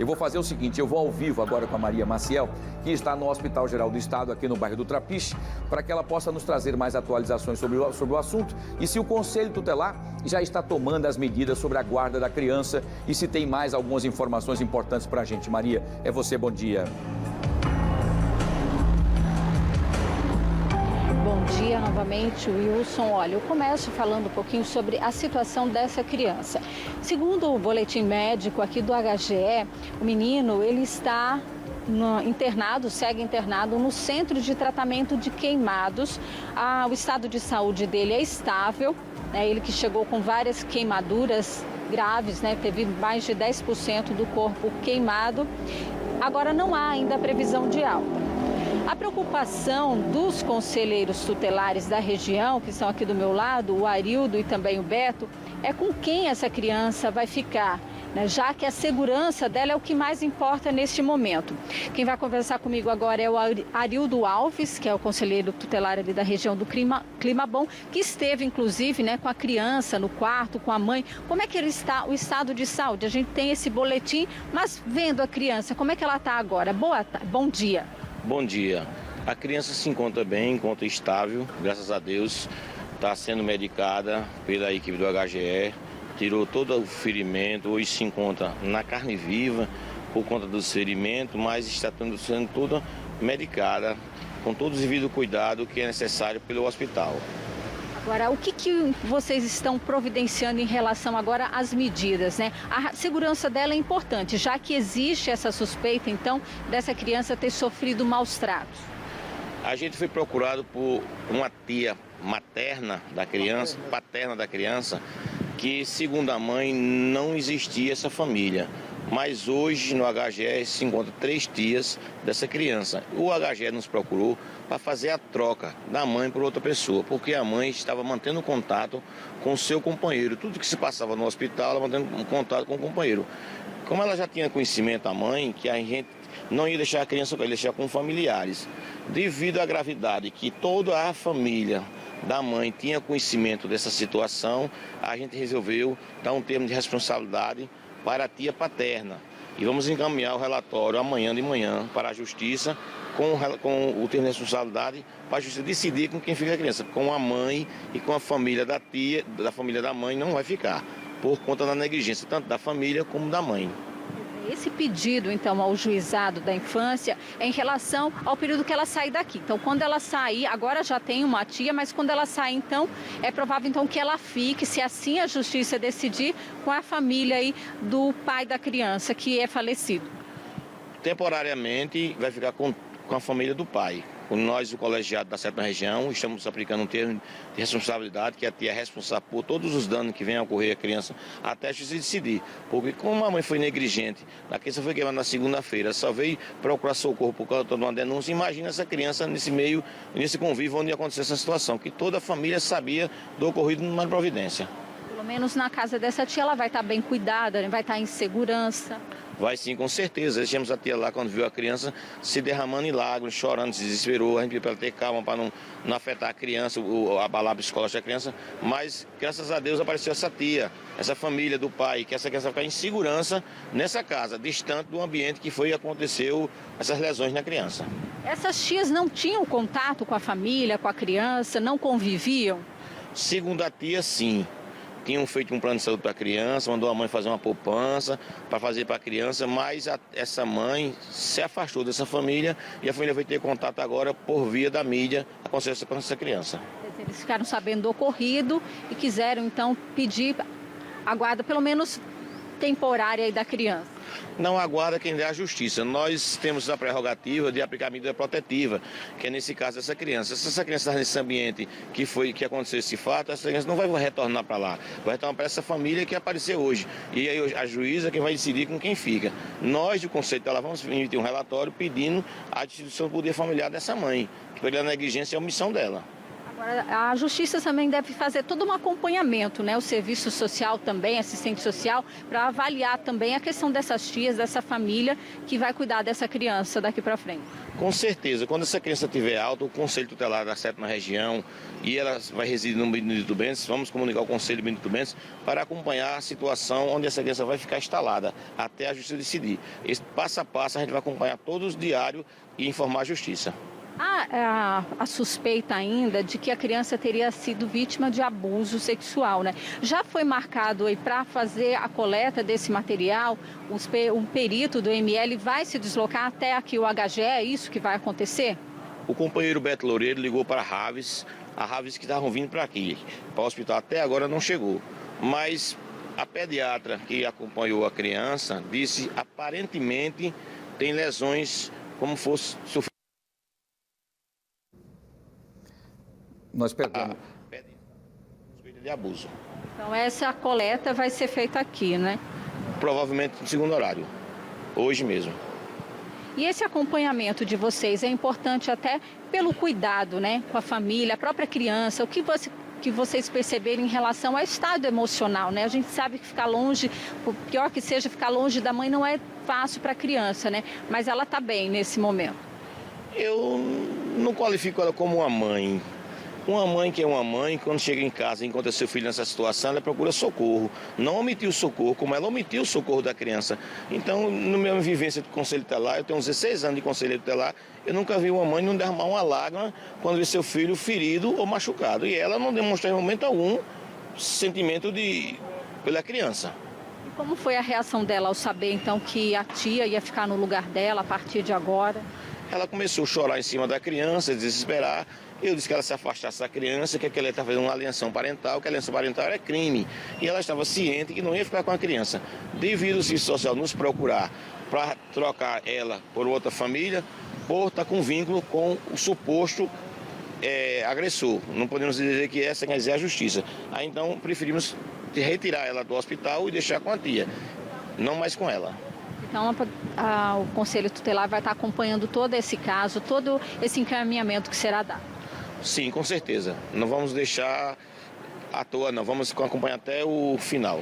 Eu vou fazer o seguinte, eu vou ao vivo agora com a Maria Maciel, que está no Hospital Geral do Estado, aqui no bairro do Trapiche, para que ela possa nos trazer mais atualizações sobre o assunto e se o Conselho Tutelar já está tomando as medidas sobre a guarda da criança e se tem mais algumas informações importantes para a gente. Maria, é você, bom dia. Bom dia novamente, Wilson. Olha, eu começo falando um pouquinho sobre a situação dessa criança. Segundo o boletim médico aqui do HGE, o menino, ele está segue internado no Centro de Tratamento de Queimados. O estado de saúde dele é estável, né? Ele que chegou com várias queimaduras graves, né? Teve mais de 10% do corpo queimado. Agora não há ainda previsão de alta. A preocupação dos conselheiros tutelares da região, que estão aqui do meu lado, o Arildo e também o Beto, é com quem essa criança vai ficar, né? Já que a segurança dela é o que mais importa neste momento. Quem vai conversar comigo agora é o Arildo Alves, que é o conselheiro tutelar ali da região do Clima Bom, que esteve inclusive, né, com a criança no quarto, com a mãe. Como é que ele está, o estado de saúde? A gente tem esse boletim, mas vendo a criança, como é que ela está agora? Bom dia. Bom dia. A criança se encontra bem, encontra estável, graças a Deus. Está sendo medicada pela equipe do HGE, tirou todo o ferimento, hoje se encontra na carne viva por conta dos ferimentos, mas está sendo toda medicada com todo o devido cuidado que é necessário pelo hospital. Agora, o que vocês estão providenciando em relação agora às medidas, né? A segurança dela é importante, já que existe essa suspeita, então, dessa criança ter sofrido maus tratos. A gente foi procurado por uma tia paterna da criança, que, segundo a mãe, não existia essa família. Mas hoje no HGE se encontra 3 tias dessa criança. O HGE nos procurou para fazer a troca da mãe por outra pessoa, porque a mãe estava mantendo contato com o seu companheiro. Tudo que se passava no hospital, ela mantendo contato com o companheiro. Como ela já tinha conhecimento, a mãe, que a gente não ia deixar a criança, ia deixar com familiares. Devido à gravidade que toda a família da mãe tinha conhecimento dessa situação, a gente resolveu dar um termo de responsabilidade para a tia paterna. E vamos encaminhar o relatório amanhã de manhã para a Justiça com o termo de responsabilidade para a Justiça decidir com quem fica a criança. Com a mãe e com a família da tia, da família da mãe não vai ficar, por conta da negligência, tanto da família como da mãe. Esse pedido, então, ao juizado da infância é em relação ao período que ela sai daqui. Então, quando ela sair, agora já tem uma tia, mas quando ela sair, então, é provável então que ela fique, se assim a justiça decidir, com a família aí do pai da criança que é falecido. Temporariamente vai ficar com a família do pai. Nós, o colegiado da 7ª Região, estamos aplicando um termo de responsabilidade, que a tia é responsável por todos os danos que venham a ocorrer à criança até a justiça decidir. Porque como a mãe foi negligente, a criança foi queimada na segunda-feira, só veio procurar socorro por causa de uma denúncia, imagina essa criança nesse convívio onde aconteceu essa situação, que toda a família sabia do ocorrido numa providência. Pelo menos na casa dessa tia ela vai estar bem cuidada, vai estar em segurança. Vai sim, com certeza. Deixamos a tia lá quando viu a criança se derramando em lágrimas, chorando, se desesperou. A gente pediu para ela ter calma, para não afetar a criança, abalar a psicológica da criança. Mas, graças a Deus, apareceu essa tia, essa família do pai, que essa criança vai ficar em segurança nessa casa, distante do ambiente que aconteceu essas lesões na criança. Essas tias não tinham contato com a família, com a criança, não conviviam? Segundo a tia, sim. Tinham feito um plano de saúde para a criança, mandou a mãe fazer uma poupança para fazer para a criança, mas essa mãe se afastou dessa família e a família veio ter contato agora por via da mídia a consciência com essa criança. Eles ficaram sabendo do ocorrido e quiseram então pedir a guarda pelo menos temporária aí da criança. Não aguarda quem der a justiça. Nós temos a prerrogativa de aplicar a medida protetiva, que é nesse caso essa criança. Se essa criança está nesse ambiente que aconteceu esse fato, essa criança não vai retornar para lá, vai retornar para essa família que apareceu hoje. E aí a juíza é quem vai decidir com quem fica. Nós, do Conselho Tutelar, vamos emitir um relatório pedindo a destituição do poder familiar dessa mãe, que pela negligência e omissão dela. Agora, a Justiça também deve fazer todo um acompanhamento, né? O serviço social também, assistente social, para avaliar também a questão dessas tias, dessa família que vai cuidar dessa criança daqui para frente. Com certeza, quando essa criança estiver alta, o Conselho Tutelar da 7ª Região e ela vai residir no Benedito Bentes, vamos comunicar ao Conselho Benedito Bentes para acompanhar a situação onde essa criança vai ficar instalada, até a Justiça decidir. Esse passo a passo a gente vai acompanhar todos os diários e informar a Justiça. Há a suspeita ainda de que a criança teria sido vítima de abuso sexual, né? Já foi marcado aí para fazer a coleta desse material, um perito do ML vai se deslocar até aqui o HGE, é isso que vai acontecer? O companheiro Beto Loureiro ligou para a Raves que estavam vindo para aqui, para o hospital, até agora não chegou, mas a pediatra que acompanhou a criança disse aparentemente tem lesões como fosse sofrer. Nós perdemos. Suspeita de abuso. Então essa coleta vai ser feita aqui, né? Provavelmente no segundo horário, hoje mesmo. E esse acompanhamento de vocês é importante até pelo cuidado, né? Com a família, a própria criança, o que vocês perceberem em relação ao estado emocional, né? A gente sabe que ficar longe, por pior que seja, ficar longe da mãe não é fácil para a criança, né? Mas ela está bem nesse momento. Eu não qualifico ela como uma mãe. Uma mãe que é uma mãe, quando chega em casa e encontra seu filho nessa situação, ela procura socorro. Não omitiu o socorro, como ela omitiu o socorro da criança. Então, na minha vivência de conselho tutelar, eu tenho 16 anos de conselho tutelar, eu nunca vi uma mãe não derramar uma lágrima quando vê seu filho ferido ou machucado. E ela não demonstrou em momento algum sentimento pela criança. E como foi a reação dela ao saber, então, que a tia ia ficar no lugar dela a partir de agora? Ela começou a chorar em cima da criança, desesperar. Eu disse que ela se afastasse da criança, que ela estava fazendo uma alienação parental, que a alienação parental era crime. E ela estava ciente que não ia ficar com a criança. Devido ao serviço social nos procurar para trocar ela por outra família, por estar com vínculo com o suposto agressor. Não podemos dizer que essa quer dizer a justiça. Aí então preferimos retirar ela do hospital e deixar com a tia, não mais com ela. Então, o Conselho Tutelar vai estar acompanhando todo esse caso, todo esse encaminhamento que será dado. Sim, com certeza. Não vamos deixar à toa, não. Vamos acompanhar até o final.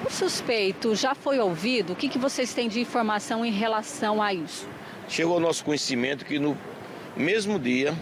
O suspeito já foi ouvido? O que vocês têm de informação em relação a isso? Chegou ao nosso conhecimento que no mesmo dia,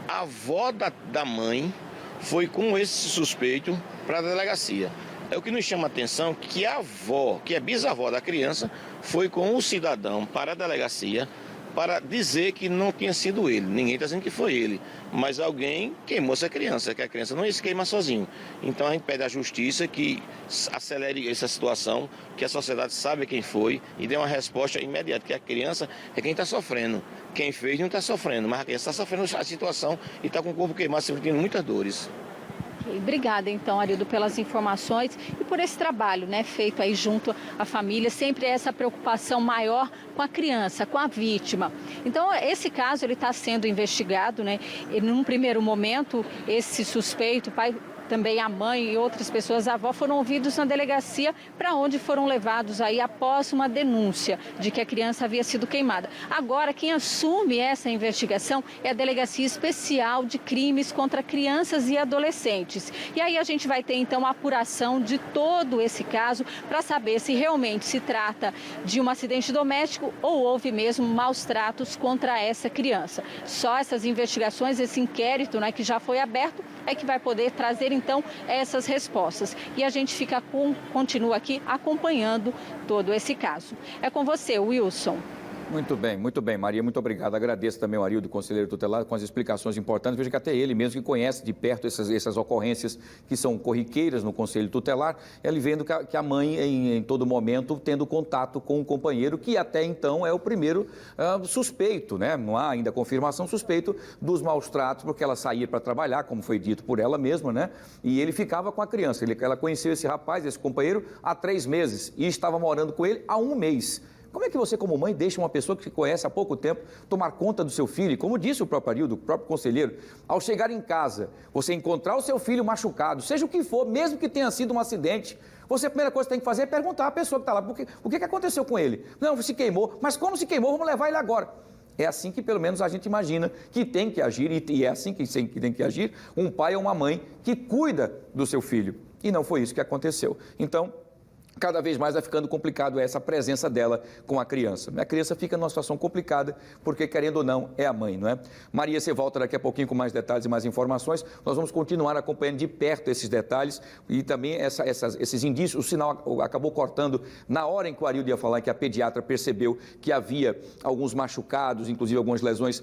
a avó da mãe foi com esse suspeito para a delegacia. É o que nos chama a atenção que a avó, que é bisavó da criança, foi com o cidadão para a delegacia para dizer que não tinha sido ele. Ninguém está dizendo que foi ele, mas alguém queimou essa criança, que a criança não ia se queimar sozinho. Então a gente pede à justiça que acelere essa situação, que a sociedade saiba quem foi e dê uma resposta imediata, que a criança é quem está sofrendo. Quem fez não está sofrendo, mas a criança está sofrendo a situação e está com o corpo queimado, sentindo muitas dores. Obrigada, então, Arildo, pelas informações e por esse trabalho, né, feito aí junto à família, sempre essa preocupação maior com a criança, com a vítima. Então, esse caso, ele está sendo investigado, né, e num primeiro momento, esse suspeito, o pai, também a mãe e outras pessoas, a avó, foram ouvidos na delegacia, para onde foram levados aí após uma denúncia de que a criança havia sido queimada. Agora, quem assume essa investigação é a Delegacia Especial de Crimes contra Crianças e Adolescentes. E aí a gente vai ter, então, a apuração de todo esse caso para saber se realmente se trata de um acidente doméstico ou houve mesmo maus tratos contra essa criança. Só essas investigações, esse inquérito, né, que já foi aberto, é que vai poder trazer, então, essas respostas. E a gente continua aqui acompanhando todo esse caso. É com você, Wilson. Muito bem, Maria, muito obrigado. Agradeço também ao Arildo, conselheiro tutelar, com as explicações importantes. Veja que até ele mesmo que conhece de perto essas ocorrências que são corriqueiras no conselho tutelar, ele vendo que a mãe, em todo momento, tendo contato com o companheiro, que até então é o primeiro suspeito, né? Não há ainda confirmação, suspeito dos maus tratos, porque ela saía para trabalhar, como foi dito por ela mesma, né? E ele ficava com a criança. Ela conheceu esse rapaz, esse companheiro, há 3 meses e estava morando com ele há 1 mês. Como é que você, como mãe, deixa uma pessoa que se conhece há pouco tempo tomar conta do seu filho? E como disse o próprio Arildo, o próprio conselheiro, ao chegar em casa, você encontrar o seu filho machucado, seja o que for, mesmo que tenha sido um acidente, a primeira coisa que tem que fazer é perguntar à pessoa que está lá, o que aconteceu com ele? Não, se queimou, mas como se queimou? Vamos levar ele agora. É assim que, pelo menos, a gente imagina que tem que agir, e é assim que tem que agir um pai ou uma mãe que cuida do seu filho. E não foi isso que aconteceu. Então, cada vez mais vai ficando complicado essa presença dela com a criança. A criança fica numa situação complicada, porque, querendo ou não, é a mãe, não é? Maria, você volta daqui a pouquinho com mais detalhes e mais informações. Nós vamos continuar acompanhando de perto esses detalhes e também esses indícios. O sinal acabou cortando na hora em que o Arildo ia falar, que a pediatra percebeu que havia alguns machucados, inclusive algumas lesões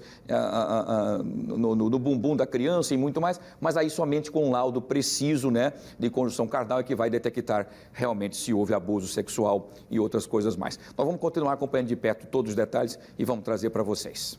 no bumbum da criança e muito mais, mas aí somente com um laudo preciso, né, de conjunção carnal é que vai detectar realmente se houve abuso sexual e outras coisas mais. Nós vamos continuar acompanhando de perto todos os detalhes e vamos trazer para vocês.